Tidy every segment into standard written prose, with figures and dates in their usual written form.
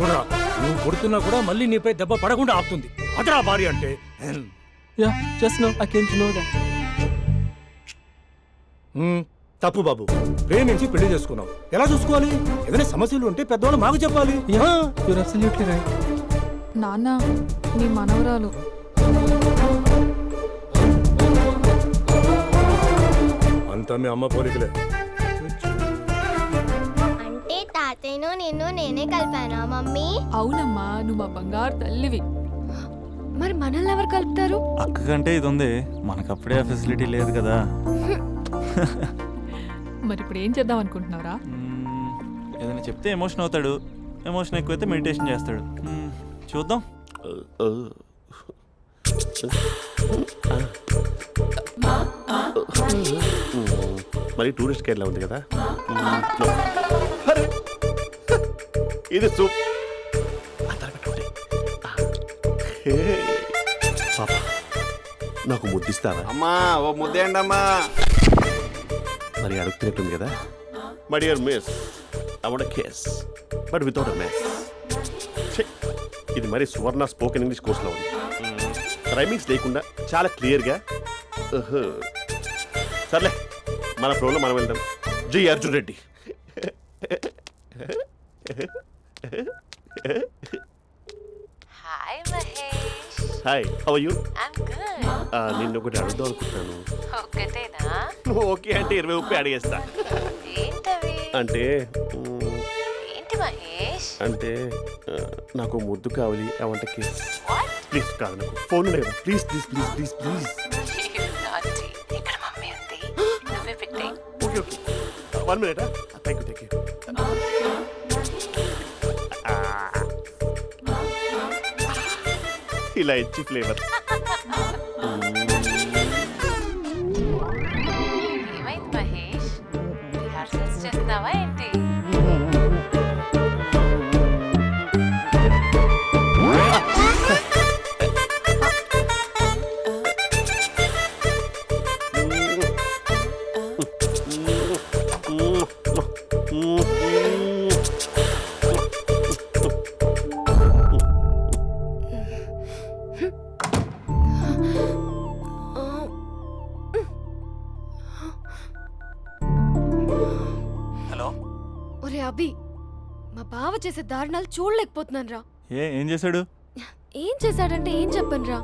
చూడరా, నువ్వు కొడుతున్నా కూడా మళ్ళీ నీపై దెబ్బ పడకుండా ఆపుతుంది. అదరా భార్య అంటే. Just know I came to know that. తప్పు బాబు, ప్రేమించి పెళ్లి చేసుకున్నావు. ఎలా చూసుకోవాలి? ఏదైనా సమస్యలు ఉంటే పెద్దవాళ్ళు మాకు చెప్పాలి. You're absolutely right. నాన్న, నీ మనవరాలు. అంతా మీ అమ్మ పోలికలే. అంటే తాతయ్యను నిన్ను నేనే కలిపానా మమ్మీ? అవునమ్మా, నువ్వు మా బంగారు తల్లివి. మరి మనల్ని ఎవరు కలుపుతారు? అక్క కంటే ఇది ఉంది, మనకప్పుడే ఆ ఫెసిలిటీ లేదు కదా. మరి ఇప్పుడు ఏం చేద్దాం అనుకుంటున్నారా? ఏదైనా చెప్తే ఎమోషన్ అవుతాడు, ఎమోషన్ ఎక్కువైతే మెడిటేషన్ చేస్తాడు. చూద్దాం. మరి టూరిస్ట్ గైడ్లా ఉంది కదా. ఇది సూప్. పాపా, నాకు ముద్దిస్తావా? అమ్మా ఓ ముద్దేయండి అమ్మా. మరి అడుగుతున్నట్టుంది కదా. My dear miss, I want kiss but without a miss. ఇది మరి సువర్ణ స్పోకెన్ ఇంగ్లీష్ కోర్సులో ఉంది. రైమింగ్స్ లేకుండా చాలా క్లియర్గా. సర్లే, మన ప్రోలో మనం వెళ్దాం. జి Arjun Reddy. Hi Mahesh. Hi, how are you? I'm good. నిన్ను ఒకటి అడుగుదాం అనుకుంటున్నాను. ఒక్కటేనా? ఓకే అంటే 20 రూపాయలు అడిగేస్తా. ఏంటవి? అంటే ఏంటి మహేష్? అంటే నాకు ముద్దు కావాలి. I want kiss. What? Please కాదు, నాకు ఫోన్ లేదు. Please please please please please. నాటి ఇక్కడ మమ్మీ ఉంది, నువ్వే పెట్టే. Okay okay, 1 minute. Thank you. ఇలా ఇచ్చి ఫ్లేవర్. ఏమైంది మహేష్? రిహార్సల్స్ చేస్తున్నావా ఏంటి? హలో. ఒరే అభి, మా బావ చేసే దారుణాలు చూడలేకపోతున్నాను రా. ఏం చేశాడు? ఏం చేశాడంటే ఏం చెప్పను రా.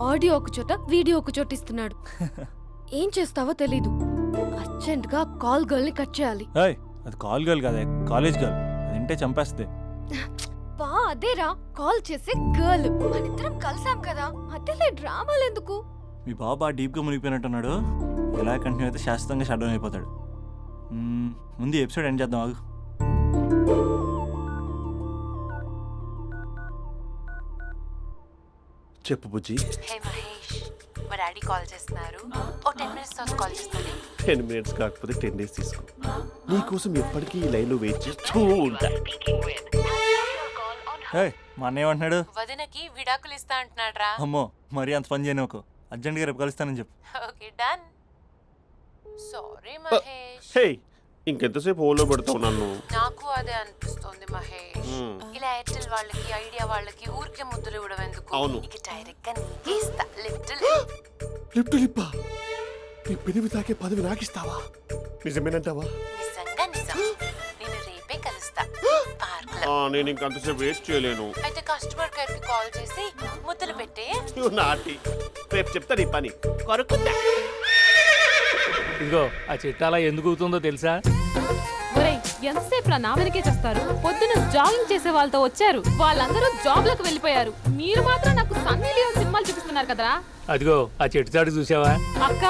ఆడియో ఒక చోట, వీడియో ఒక చోట ఇస్తున్నాడు. ఏం చేస్తావో తెలీదు. అర్జెంట్ గా కాల్ గర్ల్ ని కట్ చేయాలి. అది కాల్ గర్ల్ కాదే, కాలేజ్ గర్ల్. అది వింటే చంపేస్తే. బా అదేరా, కాల్ చేసే గర్ల్. మనిద్దరం కలిసాం కదా, మధ్యలో డ్రామాలు ఎందుకు? మీ బాబా డీప్గా మునిగిపోయినట్టున్నాడు. ఎలా కంటిన్యూ అయితే శాశ్వతంగా షట్ డౌన్ అయిపోతాడు. ముందు ఎపిసోడ్ ఎండ్ చేద్దాం, ఆగు. చెప్పు బుజ్జి. హే మహేష్, మా డాడీ కాల్ చేస్తున్నారు. ఓ 10 minutes తర్వాత కాల్ చేస్తాను. 10 minutes కాకపోతే 10 days తీసుకో. నీకోసం ఎప్పటికీ ఈ లైన్లో వెయిట్ చేస్తూ ఉంటా. మా అన్నయ్య ఏమంటున్నాడు? వదినకి విడాకులు ఇస్తా అంటున్నాడు రా. అమ్మో, మరీ అంత పని చేయను. అర్జెంట్గా రేపు కలుస్తానని చెప్పు. Okay done. సారీ మహేష్. హే, ఇంకెంతసేపు హోల్లో పెడతావు నన్ను? నాకు అదే అనిపిస్తుంది మహేష్. ఇలా ఎయిర్టెల్ వాళ్ళకి, ఐడియా వాళ్ళకి ఊరికే ముద్దులు ఇవ్వడం ఎందుకు? అవును. ఇక డైరెక్ట్ గా నీకే ఇస్తా. లిప్టు లిప్పా, నీ పెదవి తాకే పదవి నాకిస్తావా? నిజమేనంటావా? నిజంగా నిజం. నేను రేపే కలుస్తా పార్క్ లో. నేను ఇంకంతసేపు వెయిట్ చేయలేను. అయితే కస్టమర్ కేర్ కి కాల్ చేసి ముద్దులు పెట్టే. నాటి రేపు చెప్తా నీ పని. కొరుకుంటా. ఇదిగో, ఆ చిట్టాలా ఎందుకు అవుతుందో తెలుసా? ఒరేయ్, ఎంతసేపు నా వెనకే చేస్తారు? పొద్దున జాగింగ్ చేసే వాళ్ళతో వచ్చారు, వాళ్ళందరూ జాబ్ లకు వెళ్ళిపోయారు. మీరు మాత్రం నాకు సన్నీ లియోన్ సినిమాలు చూపిస్తున్నారు కదరా. అదిగో, ఆ చెట్టు చాటు చూసావా? అక్క,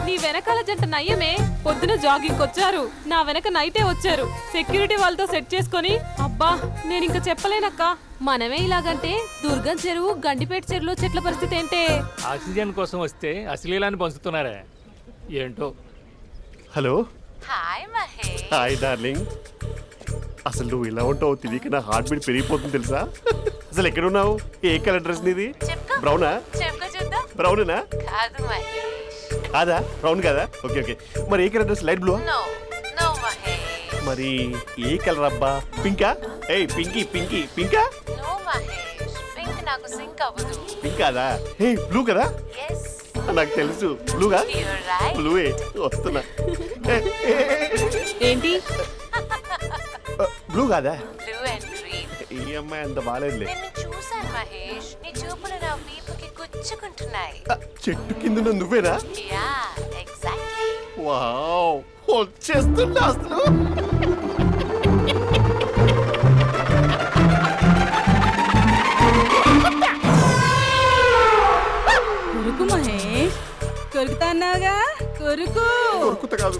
నీ వెనకాల జంట నయ్యమే. పొద్దున జాగింగ్ వచ్చారు, నా వెనక నైటే వచ్చారు. సెక్యూరిటీ వాళ్ళతో సెట్ చేసుకొని, అబ్బా నేను ఇంకా చెప్పలేనక్క. మనమే ఇలాగంటే దుర్గం చెరువు, గండిపేట చెరువులో చెట్ల పరిస్థితి ఏంటే? ఆక్సిజన్ కోసం వస్తే అశ్లీలాన్ని పంచుతున్నారా ఏంటో. Hello. Hi Mahesh. Hi darling. అసలు నువ్వు ఇలా ఉంటావు తిరిగి నా హార్ట్ బీట్ పెరిగిపోతుంది తెలుసా? అసలు ఎక్కడున్నావు? ఏ కలర్ డ్రెస్ నీది? బ్రౌనా? చూద్దాం. బ్రౌనేనా? కాదు మహేష్. కాదా? బ్రౌన్ కదా? Okay okay. మరి ఏ colour dress? Light blue? No no Mahesh. మరి ఏ కలర్ అబ్బా? పింకా? ఏయ్ పింకీ పింకీ పింకా? నో మహేష్, పింక్ నాకు సింక్ అవ్వదు. పింక్ కాదా? ఏ బ్లూ కదా? ఎస్, నాకు తెలుసు బ్లూగా. You're right. బ్లూవే వస్తున్నా. ఏంటి బ్లూ కాదా? Blue and green. ఈ అమ్మాయి అంత బాగాలేదులే. నిన్ను చూశాను మహేష్, నీ చూపులు నా వీపుకి గుచ్చుకుంటున్నాయి. చెట్టు కింద నువ్వేనా? Yeah, exactly. వావ్, వచ్చేస్తున్నా అసలు. కొరుకు మహేష్, కొరుకుతా అన్నావుగా, కొరుకు. ఉరుకుత కాదు,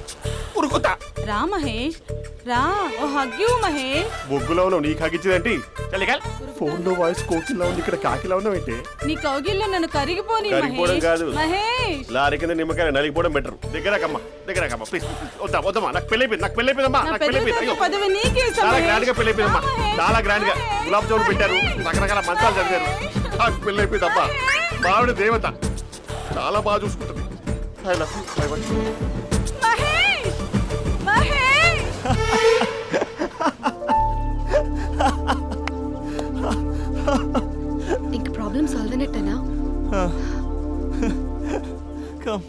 ఉరుకుతా. రా మహేష్, రా, ఓ హగ్గు మహేష్. బొగ్గులో ఉన్నావు, నీకు హగించదేంటి? ఫోన్ లో వాయిస్ కోకిలా ఉంది, ఇక్కడ కాకిలా ఉన్నావు ఏంటి? నీ కౌగిల్లో నన్ను కరిగిపోని కరిగిపోవడం మహేష్. కాదు. మహేష్, లారీ కింద నిమ్మకాయ నలిగిపోవడం బెటర్. దగ్గరకమ్మా ప్లీజ్. వద్దా వద్దమ్మా, నాకు పెళ్ళైపోయిందమ్మా, నా నాకు పెద్ద పెళ్ళైపోయింది. అయ్యో, పదవి నీకే ఇస్తా చాలా మహేష్. గ్రాండ్ గా పెళ్ళైపోయిందమ్మా, రా మహేష్, చాలా గ్రాండ్ గా. గులాబ్ జామున్ పెట్టారు, రకరకాల మంచాలు చదివారు. నాకు పెళ్ళైపోయిందమ్మా. మావిడ దేవత, చాలా బాగా చూసుకుంటుంది. I love you. I want you. Mahesh, Mahesh. ఇంక ప్రాబ్లం సాల్వ్ అయినట్టేనా? కమ్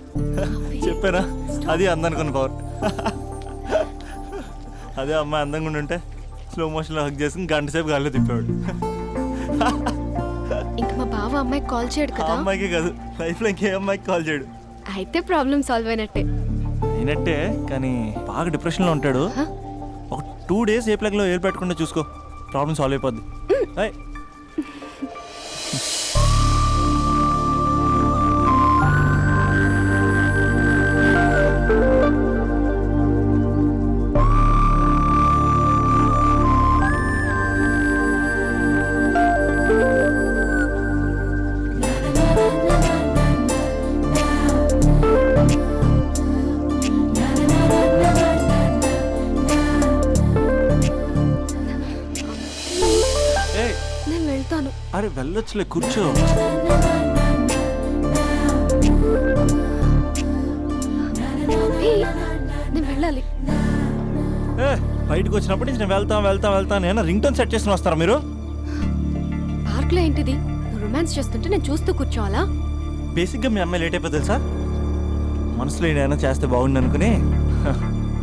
చెప్పారా, అది అందనుకున్న పవర్. అదే అమ్మాయి అందంగా ఉండుంటే స్లో మోషన్లో హక్ చేసుకుని గంట సేపు గాల్లో తిప్పేవాడు. ఇంక మా బావ అమ్మాయికి కాల్ చేయడు ఆ కదా? అమ్మాయికి కాదు, లైఫ్లో ఇంకే అమ్మాయికి కాల్ చేయడు. అయితే ప్రాబ్లం సాల్వ్ అయినట్టే. అయినట్టే, కానీ బాగా డిప్రెషన్లో ఉంటాడు. ఒక 2 days ఏ ప్లగ్లో ఏర్ పెట్టకుండా చూసుకో, ప్రాబ్లం సాల్వ్ అయిపోద్ది. ఏయ్, ఏయ్, నేను వెళ్తాను. అరే వెళ్ళొచ్చులే, కూర్చో. ఏయ్, నేను వెళ్ళాలి. ఏ బయటకు వచ్చినప్పటి నుంచి నేను వెళ్తాను నేను రింగ్ టోన్ సెట్ చేసుకుని వస్తారా మీరు? పార్క్లో ఏంటిది? నువ్వు రొమాన్స్ చేస్తుంటే నేను చూస్తూ కూర్చోవాలా? బేసిక్గా మీ అమ్మాయి లేట్ అయిపోతుంది తెలుసా? మనసులో ఏదైనా చేస్తే బాగుండు అనుకుని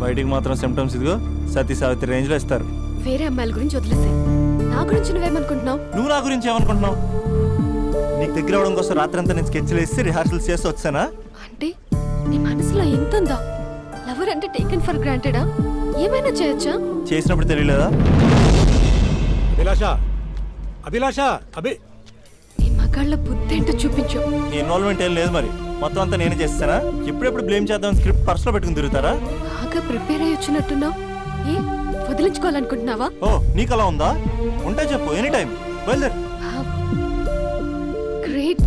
బయటికి మాత్రం సిమ్టమ్స్ ఇదిగో సతీ సావిత్రి రేంజ్లో ఇస్తారు. వేరే అమ్మాయిల గురించి వదిలేసాయి, నా గురించి నువ్వేమనుకుంటున్నావు? నువ్వు నా గురించి ఏమనుకుంటున్నావు? నీకు దగ్గర అవడం కోసం రాత్రి అంతా నేను స్కెచ్లు వేసి రిహార్సల్స్ చేసి వచ్చానా? అంటే నీ మనసులో ఎంత ఉందా? లవర్ అంటే టేకెన్ ఫర్ గ్రాంటెడా? ఏమైనా చేయొచ్చా? చేసినప్పుడు తెలియలేదా? అభిలాష నీ మగాళ్ళ బుద్ధి ఏంటో చూపించు. నీ ఇన్వాల్వ్మెంట్ ఏం లేదు మరి, మొత్తం అంతా నేనే చేస్తానా? ఎప్పుడెప్పుడు బ్లేమ్ చేద్దాం స్క్రిప్ట్ పర్సులో పెట్టుకుని తిరుగుతారా? బాగా ప్రిపేర్ అయ్యి వచ్చినట్టున్నావు. ఏ వదిలించుకోవాలనుకుంటున్నావా? ఓ నీకు అలా ఉందా? ఉంటే చెప్పు, ఎనీ టైం బయలుదేరు. Great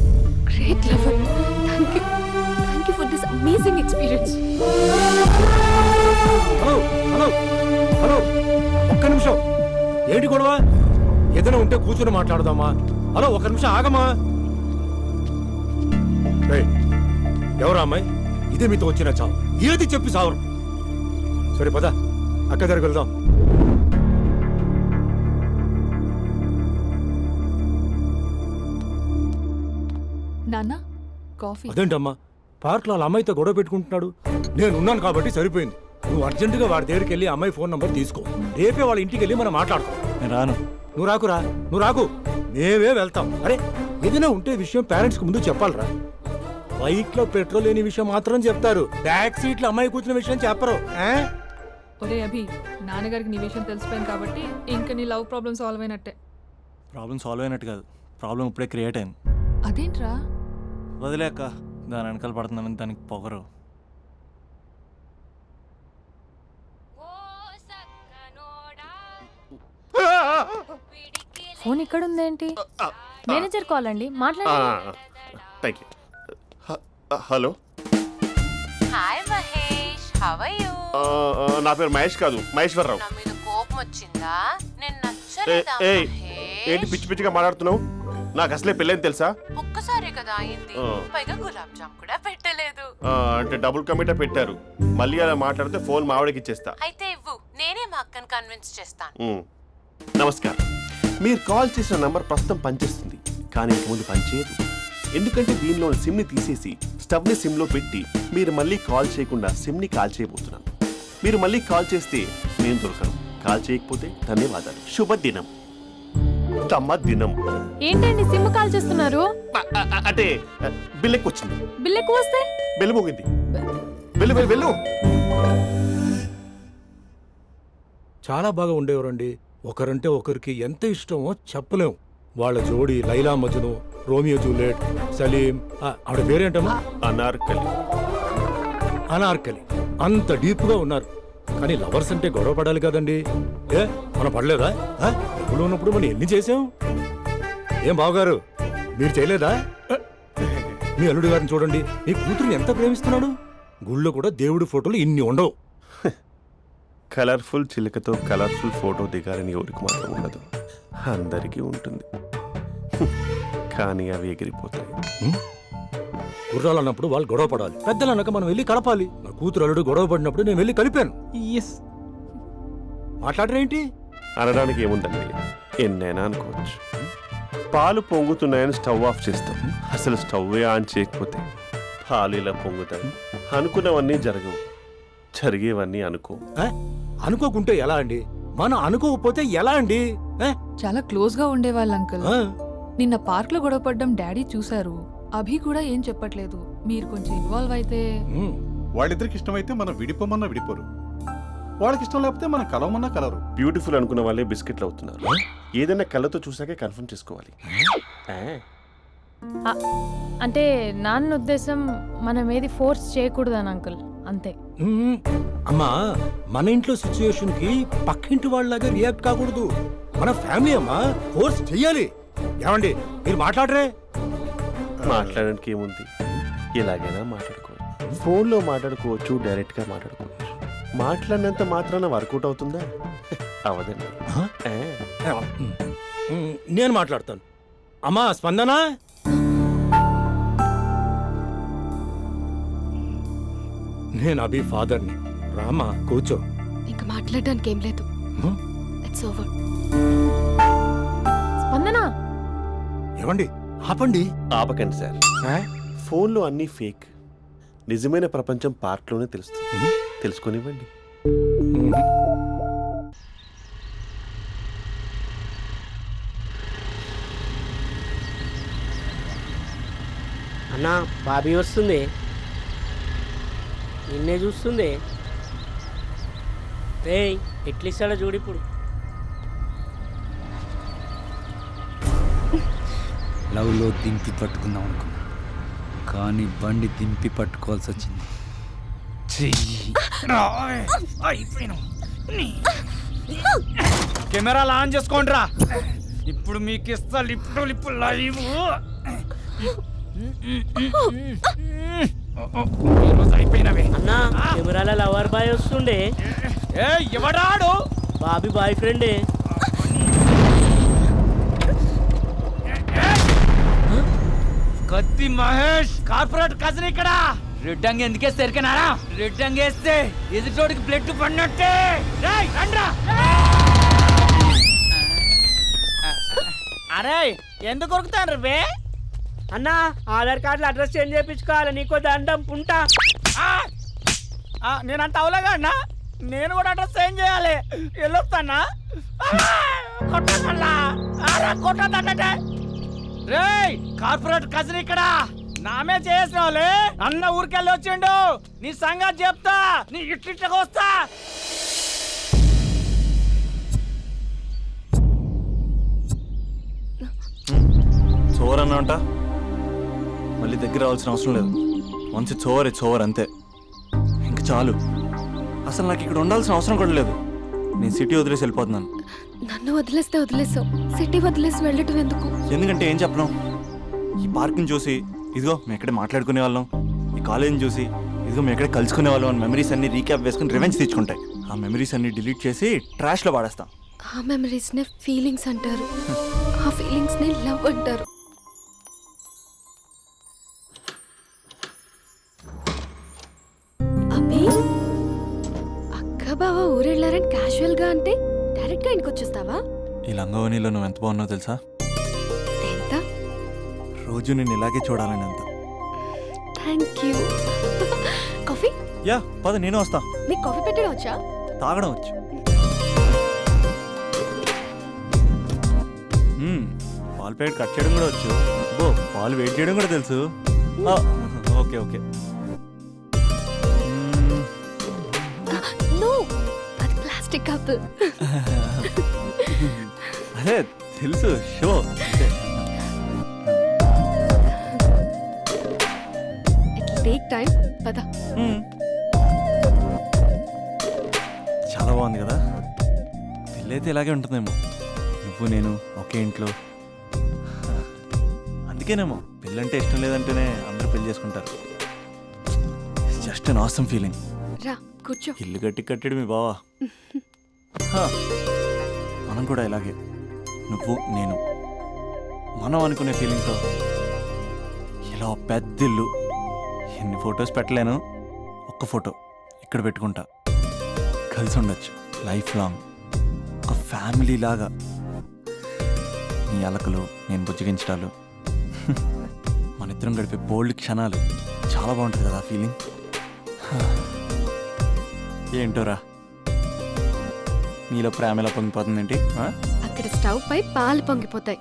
great lover. Thank you for this amazing experience. Hello ఒక్క నిమిషం. ఏంటి గొడవ? ఏదైనా ఉంటే కూర్చొని మాట్లాడదామా? హలో ఒక్క నిమిషం ఆగమా. ఎవరా అమ్మాయి? ఇదే మీతో వచ్చిన చావు. ఏది చెప్పి సావరు. సరే పద, అక్క దగ్గరికి వెళ్దాం. నాన్న కాఫీ. అదేంటమ్మా, పార్క్లో వాళ్ళ అమ్మాయితో గొడవ పెట్టుకుంటున్నాడు. నేను ఉన్నాను కాబట్టి సరిపోయింది. నువ్వు అర్జెంటుగా వాడి దగ్గరికి వెళ్ళి అమ్మాయి ఫోన్ నంబర్ తీసుకో. రేపే వాళ్ళ ఇంటికి వెళ్ళి మనం మాట్లాడతాం. నేను రాను. నువ్వు రాకు, మేమే వెళ్తాం. అరే ఏదైనా ఉంటే విషయం పేరెంట్స్కి ముందు చెప్పాలరా. బైక్ లో పెట్రోల్ లేని విషయం మాత్రం చెప్తారు, బ్యాక్ సీట్ లో అమ్మాయి కూర్చున్న విషయం చెప్పరు. ఒరే అభి, నాన్నగారికి నీ విషయం తెలిసిపోయింది కాబట్టి ఇంకా నీ లవ్ ప్రాబ్లం సాల్వ్ అయినట్టే. ప్రాబ్లం సాల్వ్ అయినట్టు కాదు, ప్రాబ్లం ఇప్పుడే క్రియేట్ అయింది. అదేంట్రా? వదిలేక దాని వెనకాల పడుతున్నానని దానికి పొగరు. ఫోన్ ఇక్కడ ఉందేంటి? మేనేజర్ కాల్ అండి, మాట్లాడండి. Thank you. Hello, hi Mahesh, how are you? నా పేరు మహేష్ కాదు, మహేశ్వరరావు. నా మీద కోపం వచ్చిందా? నేను నచ్చలేదా ఏంటి మహేష్? పిచ్చి పిచ్చిగా మాట్లాడుతున్నావు? నాకు అసలే పెళ్ళని తెలుసా? ఒక్కసారిగా కదా అయింది. ఆ. పైగా గులాబ్ జామ్ కూడా పెట్టలేదు. అంటే డబుల్ కమిటా పెట్టారు. మళ్ళీ అలా మాట్లాడితే ఫోన్ మా ఆవిడకి ఇచ్చేస్తా. అయితే ఇవ్వు, నేనే మా అక్కని కన్విన్స్ చేస్తాను. నమస్కారం. మీరు కాల్ చేసిన నంబర్ ప్రస్తుతం పనిచేస్తుంది, కానీ ఇంక ముందు పనిచేయదు. ఎందుకంటే దీనిలో సిమ్ని తీసేసి స్టవ్ని సిమ్లో పెట్టి మీరు మళ్ళీ కాల్ చేయకుండా సిమ్ని కాల్ చేయబోతున్నాను. మీరు మళ్ళీ కాల్ చేస్తే నేను దొరకను, కాల్ చేయకపోతే ధన్యవాదాలు. శుభదినం. తమ దినం. ఏంటండి సిమ్ కాల్ చేస్తున్నారు? అంటే బిల్ ఎక్కువ వచ్చింది. బిల్ ఎక్కువ వస్తే బెల్లు మోగింది. వెళ్ళు వెళ్ళు వెళ్ళు. చాలా బాగా ఉండేవారండి. ఒకరంటే ఒకరికి ఎంత ఇష్టమో చెప్పలేం. వాళ్ళ జోడి లైలా మజ్ను, రోమియో జూలియట్, సలీం, ఆవిడ పేరేంటమ్మా? అనార్కలి. అనార్కలి. అంత డీప్ గా ఉన్నారు. కానీ లవర్స్ అంటే గొడవ పడాలి కదండి. ఏ మనం పడలేదా? డబ్బులు ఉన్నప్పుడు మనం ఎన్ని చేసాం? ఏం బావగారు, మీరు చేయలేదా? మీ అల్లుడి గారిని చూడండి, మీ కూతురుని ఎంత ప్రేమిస్తున్నాడు. గుళ్ళో కూడా దేవుడి ఫోటోలు ఇన్ని ఉండవు. కలర్ఫుల్ చిలుకతో కలర్ఫుల్ ఫోటో దిగాలని ఎవరికి మాత్రం ఉండదు, అందరికీ ఉంటుంది. కానీ అవి ఎగిరిపోతాయి. గుర్రాలు అన్నప్పుడు వాళ్ళు గొడవ పడాలి, పెద్దలు అన్నాక మనం వెళ్ళి కలపాలి. నా కూతురు అల్లుడు గొడవ పడినప్పుడు నేను వెళ్ళి కలిపాను. ఎస్. మాట్లాడరేంటి? అనడానికి ఏముందండి, ఎన్నైనా అనుకోవచ్చు. పాలు పొంగుతున్నాయని స్టవ్ ఆఫ్ చేస్తాం, అసలు స్టవ్ ఆన్ చేయకపోతే పాలు ఇలా పొంగుతాయి. అనుకున్నవన్నీ జరగవు, జరిగేవన్నీ అనుకో. అనుకోకుంటే ఎలా అండి? మనం అనుకోకపోతే ఎలా అండి? చాలా క్లోజ్ గా ఉండేవాళ్ళు అంకుల్. నిన్న పార్క్ లో గొడవపడ్డం డాడీ చూశారు. అభి కూడా ఏం చెప్పట్లేదు. మీరు కొంచెం ఇన్వాల్వ్ అయితే. వాళ్ళిద్దరికి ఇష్టమైతే మనం విడిపోమన్నా విడిపోరు, వాళ్ళకి ఇష్టం లేకపోతే మనం కలవమన్నా కలవరు. బ్యూటిఫుల్ అనుకున్న వాళ్ళే బిస్కెట్లు అవుతున్నారు. ఏదైనా కళ్ళతో చూసాకే కన్ఫర్మ్ చేసుకోవాలి. అంటే నాన్న ఉద్దేశం మనం ఏది ఫోర్స్ చేయకూడదని అంకుల్, అంతే. అమ్మా, మన ఇంట్లో సిచ్యుయేషన్ కి పక్కింటి వాళ్ళలాగా రియాక్ట్ కాకూడదు. మన ఫ్యామిలీ అమ్మా, ఫోర్స్ చెయ్యాలి. ఏమండి మీరు మాట్లాడరే? మాట్లాడడానికి ఏముంది, ఎలాగైనా మాట్లాడుకోవచ్చు. ఫోన్లో మాట్లాడుకోవచ్చు, డైరెక్ట్గా మాట్లాడుకోవచ్చు. మాట్లాడినంత మాత్రాన వర్కౌట్ అవుతుందా? అవదండి. నేను మాట్లాడతాను. అమ్మా స్పందన, నేను అభి ఫాదర్ని. రామా కూర్చో. ఇంకా మాట్లాడడానికి ఏం లేదు. It's over. స్పందన, ఏమండి ఆపండి. ఆపకండి సార్. ఫోన్లో అన్నీ ఫేక్, నిజమైన ప్రపంచం పార్ట్లోనే తెలుస్తుంది. తెలుసుకొనివ్వండి. అన్నా బాబీ వస్తుంది, నిన్నే చూస్తుంది. రేయ్ ఎట్లిస్తాడో చూడు ఇప్పుడు. లవ్లో దింపి పట్టుకుందాం అనుకున్నా, కానీ బండి దింపి పట్టుకోవాల్సి వచ్చింది. కెమెరాలు ఆన్ చేసుకోండి రా, ఇప్పుడు మీకు ఇస్తా లిప్పు లైవ్. అయిపోయినవే అన్నా కెమెరాల లవర్ బాయ్ వస్తుండే. ఎవడాడు? బాబీ బాయ్ ఫ్రెండే. కత్తి మహేష్ కార్పొరేట్ కజిన్ ఇక్కడ. రెడ్ అంగి ఎందుకే సరికనారా? రెడ్ అంగి వేస్తే ఎదుటోడికి బ్లడ్ పడినట్టే. అరే ఎందుకు కొరుకుతాను రే? అన్నా ఆధార్ కార్డులో అడ్రస్ చేంజ్ చేయించుకోవాలి, నీకో దండం ఉంటా. నేనంత అవలేగా అన్నా, నేను కూడా అడ్రస్ చేంజ్ చేయాలి. వెళ్ళొస్తానా? కొట్టదంటే రేయ్ కార్పొరేట్ కజిన్ ఇక్కడ. నామే చేసిన వాళ్ళే అన్న ఊరికెళ్ళి వచ్చిండు. నీ సంగతి చెప్తా, నీ ఇట్లిట్లకి వస్తా. చోరన్నా అంట, మళ్ళీ దగ్గర రావాల్సిన అవసరం లేదు. మంచి చోరే చోర్ అంతే, ఇంక చాలు. అసలు నాకు ఇక్కడ ఉండాల్సిన అవసరం కూడా లేదు. నేను సిటీ వదిలేసి వెళ్ళిపోతున్నాను. నన్ను వదిలేస్తే వదిలేసావు, సిటీ వదిలేసి వెళ్ళటం ఎందుకు? ఎందుకంటే ఏం చెప్పను, ఈ పార్క్ని చూసి ఇదిగో మేము ఎక్కడే మాట్లాడుకునే వాళ్ళం, ఈ కాలేజీని చూసి ఇదిగో మేము ఎక్కడే కలుసుకునే వాళ్ళం అని మెమరీస్ అన్ని రీక్యాప్ వేసుకుని రివెంజ్ తెచ్చుకుంటాయి. ఆ మెమరీస్ అన్ని డిలీట్ చేసి ట్రాష్లో పాడేస్తాం. ఆ మెమరీస్నే ఫీలింగ్స్ అంటారు, ఆ ఫీలింగ్స్నే లవ్ అంటారు. బావ ఊరెళ్ళారని క్యాజువల్ గా అంటే డైరెక్ట్ గా ఇంటికి వచ్చేస్తావా? ఈ లంగవనిలో నువ్వు ఎంత బాగున్నావు తెలుసా? ఎంత? రోజు నేను ఇలాగే చూడాలని అంత. Thank you. కాఫీ? యా పద, నేను వస్తా. నీకు కాఫీ పెట్టడం వచ్చా? తాగడం వచ్చు. పాలు ప్యాకెట్ కట్ చేయడం కూడా వచ్చు. ఓ పాలు వెయిట్ చేయడం కూడా తెలుసు. Okay okay. నో, అది ప్లాస్టిక్ కప్. అదే తెలుసు, షో. It take time. పద. చాలా బాగుంది కదా. పెళ్ళైతే ఇలాగే ఉంటుందేమో, నువ్వు నేను ఒకే ఇంట్లో. అందుకేనేమో పెళ్ళంటే ఇష్టం లేదంటేనే అందరూ పెళ్లి చేసుకుంటారు. Just an awesome feeling. రా కూర్చో. ఇల్లు గట్టి కట్టాడు మీ బావా. మనం కూడా ఇలాగే, నువ్వు నేను, మనం అనుకునే ఫీలింగ్తో ఇలా పెద్ద ఇల్లు. ఎన్ని ఫొటోస్ పెట్టలేను, ఒక్క ఫోటో ఇక్కడ పెట్టుకుంటా. కలిసి ఉండొచ్చు లైఫ్ లాంగ్, ఒక ఫ్యామిలీ లాగా. నీ అలకలు, నేను బుజ్జగించడాలు, మన ఇద్దరం గడిపే బోల్డ్ క్షణాలు. చాలా బాగుంటుంది కదా ఆ ఫీలింగ్. ఏంటోరా నీలో ప్రేమ ఎలా పొంగిపోతుందేంటి? అక్కడ స్టవ్ పై పాలు పొంగిపోతాయి.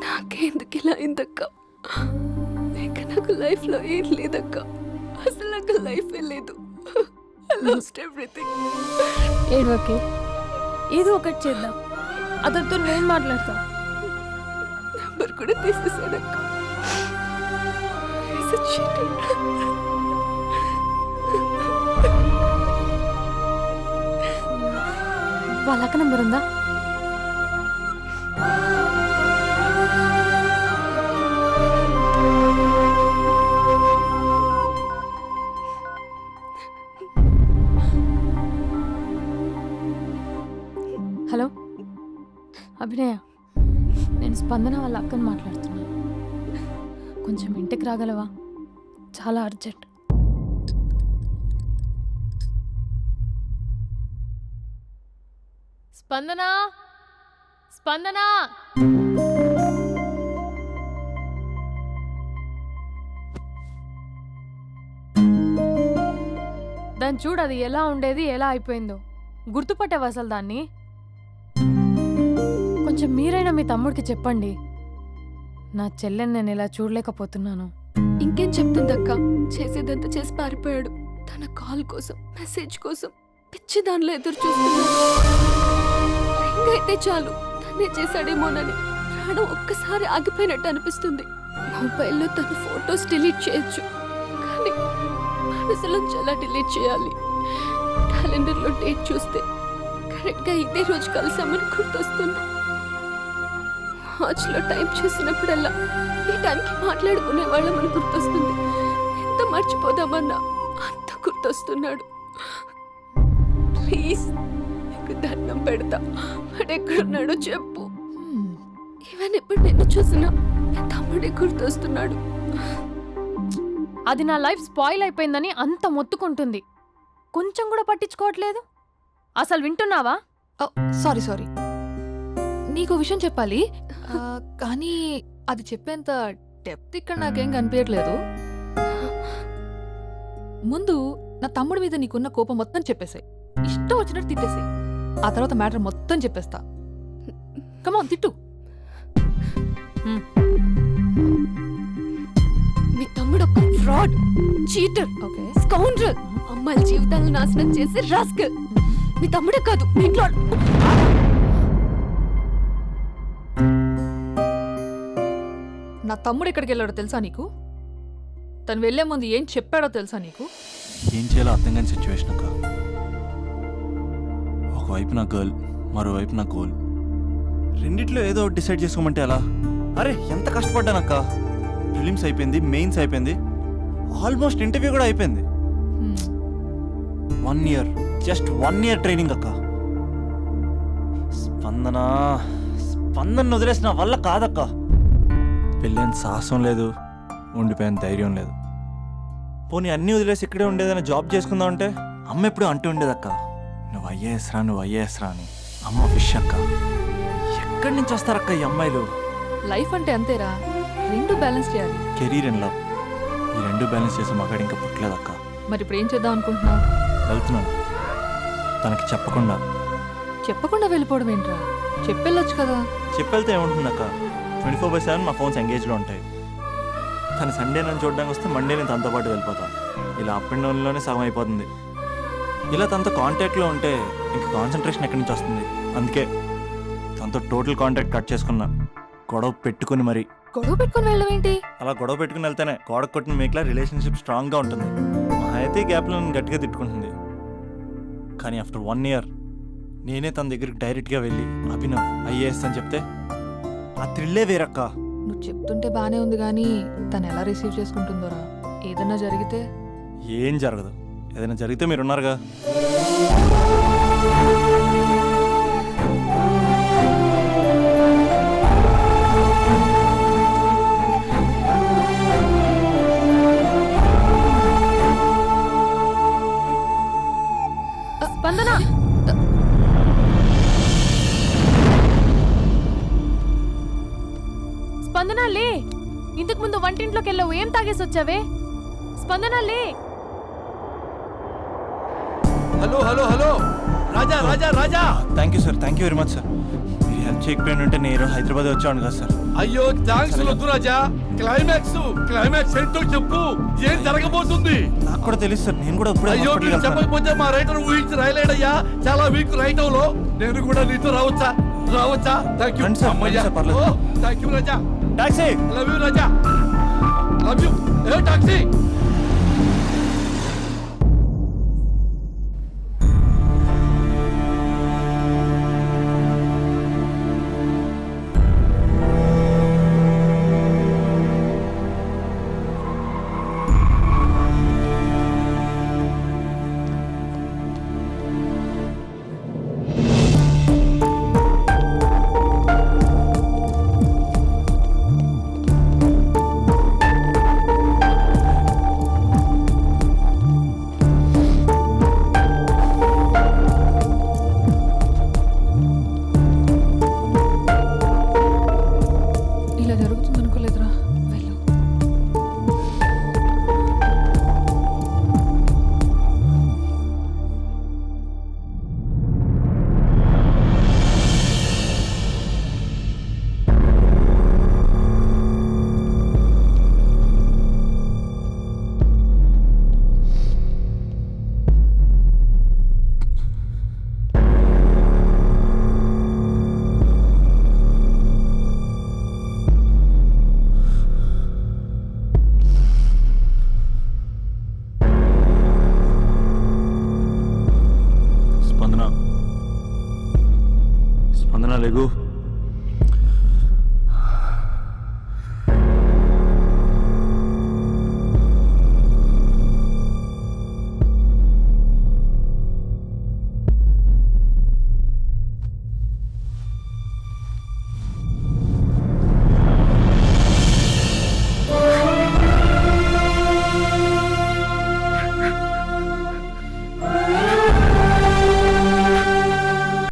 నాకెందుకు ఇలా అయిందక్క? ఇంకా నాకు లైఫ్ లో ఏం లేదక్క. అసలు నాకు లైఫ్ లేదు. I lost everything. ఏడవకే, ఏదో ఒకటి చేద్దాం. అతనితో నేను మాట్లాడతా. నంబర్ కూడా తీసేసాడక్క. He's a cheater. వాళ్ళ అక్క నంబర్ ఉందా? హలో అభినయ, నేను స్పందన వాళ్ళ అక్కని మాట్లాడుతున్నాను. కొంచెం ఇంటికి రాగలవా? చాలా అర్జెంట్. స్పందన, స్పందన. దాన్ని చూడు, అది ఎలా ఉండేది ఎలా అయిపోయిందో. గుర్తుపట్టావు అసలు దాన్ని? కొంచెం మీరైనా మీ తమ్ముడికి చెప్పండి. నా చెల్లెని నేను ఇలా చూడలేకపోతున్నాను. ఇంకేం చెప్తుందక్క? చేసేదంతా చేసి పారిపోయాడు. తన కాల్ కోసం, మెసేజ్ కోసం పిచ్చి దానిలో ఎదురు చూస్తున్నాడు. రింగ్ అయితే చాలు తనే చేశాడేమోనని ప్రాణం ఒక్కసారి ఆగిపోయినట్టు అనిపిస్తుంది. మొబైల్లో తన ఫొటోస్ డిలీట్ చేయొచ్చు, కానీ మనసులోంచి ఎలా డిలీట్ చేయాలి? క్యాలెండర్లో డేట్ చూస్తే కరెక్ట్గా ఇదే రోజు కలిసామని గుర్తొస్తుంది. వాచ్లో టైం చూసినప్పుడల్లా ఈ టైంకి మాట్లాడుకునే వాళ్ళమని గుర్తొస్తుంది. ఎంత మర్చిపోదామన్నా అంత గుర్తొస్తున్నాడు. ప్లీజ్ నీకు దండం పెడతా, వాడు ఎక్కడున్నాడో చెప్పు. ఈవెన్ ఇప్పుడు నిన్ను చూసినా నా తమ్ముడే గుర్తొస్తున్నాడు. అది నా లైఫ్ స్పాయిల్ అయిపోయిందని అంత మొత్తుకుంటుంది. కొంచెం కూడా పట్టించుకోవట్లేదు. అసలు వింటున్నావా? సారీ సారీ, నీకు విషయం చెప్పాలి, కానీ అది చెప్పేంత డెప్త్ ఇక్కడ నాకేం కనిపించట్లేదు. ముందు నా తమ్ముడి మీద నీకున్న కోపం మొత్తం చెప్పేసాయి. ఇష్టం వచ్చినట్టు తిట్టేసాయి. ఆ తర్వాత మ్యాటర్ మొత్తం చెప్పేస్తా. కమాన్ తిట్టు. మీ తమ్ముడు ఒక ఫ్రాడ్, చీటర్, ఓకే, స్కౌండ్రల్, అమ్మాయిల జీవితాలను నాశనం చేసి రాస్కల్. మీ తమ్ముడే కాదు, మీ ఇంట్లో నా తమ్ముడు ఎక్కడికి వెళ్ళాడో తెలుసా నీకు? తను వెళ్లే ముందు ఏం చెప్పాడో తెలుసా నీకు? ఏం చేయాలో అర్థం కాని సిచ్యువేషన్ అక్క. ఒకవైపు నా గర్ల్, మరోవైపు నా గోల్. రెండిట్లో ఏదో ఒకటి డిసైడ్ చేసుకోమంటే ఎలా? అరే ఎంత కష్టపడ్డానక్క. ఫిలిమ్స్ అయిపోయింది, మెయిన్స్ అయిపోయింది, ఆల్మోస్ట్ ఇంటర్వ్యూ కూడా అయిపోయింది. 1 year, జస్ట్ 1 year ట్రైనింగ్ అక్క. స్పందన వదిలేసి నా వల్ల కాదక్క. వెళ్ళేంత సాహసం లేదు, ఉండిపోయిన ధైర్యం లేదు. పోనీ అన్నీ వదిలేసి ఇక్కడే ఉండేదని జాబ్ చేసుకుందాం అంటే అమ్మ ఎప్పుడు అంటూ ఉండేదక్క, నువ్వు ఐఏఎస్ రా అని. అమ్మ ఫిష్ అక్క. ఎక్కడి నుంచి వస్తారక్క ఈ అమ్మాయిలు? లైఫ్ అంటే అంతేరా, రెండు బ్యాలెన్స్ చేయాలి. కెరీర్ అండ్ లవ్, ఈ రెండు బ్యాలెన్స్ చేసే మగాడు ఇంకా పుట్టలేదక్క. మరి ఇప్పుడు ఏం చేద్దాం అనుకుంటున్నావు? వెళ్తున్నాను, తనకి చెప్పకుండా. చెప్పకుండా వెళ్ళిపోవడం ఏంట్రా? చెప్పెళ్ళొచ్చు కదా. చెప్పెళ్తే ఏముంటుందక్క, 24/7 మా ఫోన్స్ ఎంగేజ్లో ఉంటాయి. తను సండే నన్ను చూడడానికి వస్తే మండే నేను తనతో పాటు వెళ్ళిపోతాను. ఇలా అప్ అండ్ డౌన్లోనే సగం అయిపోతుంది. ఇలా తనతో కాంటాక్ట్లో ఉంటే ఇంకా కాన్సన్ట్రేషన్ ఎక్కడి నుంచి వస్తుంది? అందుకే తనతో టోటల్ కాంటాక్ట్ కట్ చేసుకున్నా, గొడవ పెట్టుకుని మరి. గొడవ పెట్టుకుని వెళ్ళడం ఏంటి? అలా గొడవ పెట్టుకుని వెళ్తేనే గోడ కొట్టిన మీకులా రిలేషన్షిప్ స్ట్రాంగ్గా ఉంటుంది. మా అయితే గ్యాప్లో నన్ను గట్టిగా తిట్టుకుంటుంది. కానీ ఆఫ్టర్ 1 year నేనే తన దగ్గరికి డైరెక్ట్గా వెళ్ళి అభినవ్ ఐఏఎస్ అని చెప్తే ఆ థ్రిల్లే వేరక్క. నువ్వు చెప్తుంటే బానే ఉంది కానీ తను ఎలా రిసీవ్ చేసుకుంటుందోరా? ఏదన్నా జరిగితే? ఏం జరగదు. ఏదైనా జరిగితే మీరున్నారుగా. స్పందన, స్పందన లే. ఇంతకు ముందు వంటింట్లోకి వెళ్ళావు, ఏం తాగేసి వచ్చావే? స్పందన లే. Hello hello hello, Raja. Thank you sir, thank you very much sir. మీరు హెల్ప్ చేయకపోయిన ఉంటే నేను హైదరాబాద్ వచ్చాను కదా సార్. అయ్యో థ్యాంక్స్ వద్దు రాజా. క్లైమాక్స్ ఏంటో చెప్పు, ఏం జరగబోతుంది? నాకు కూడా తెలుసు సార్, నేను కూడా ఇప్పుడే అయ్యో hospital మీరు వెళ్తున్నాను. చెప్పకపోతే మా రైటర్ ఊహించి రాయలేడయ్యా. చాలా వీక్ రైటంలో నేను కూడా నీతో రావచ్చా? థ్యాంక్ యూ రండి సార్, రండి సార్, పర్లేదు. Thank you Raja. Taxi. Love you Raja, love you. A taxi. ఇలా జరుగుతుంది అనుకోలేదురా. వెళ్ళు. స్పందన లేగు.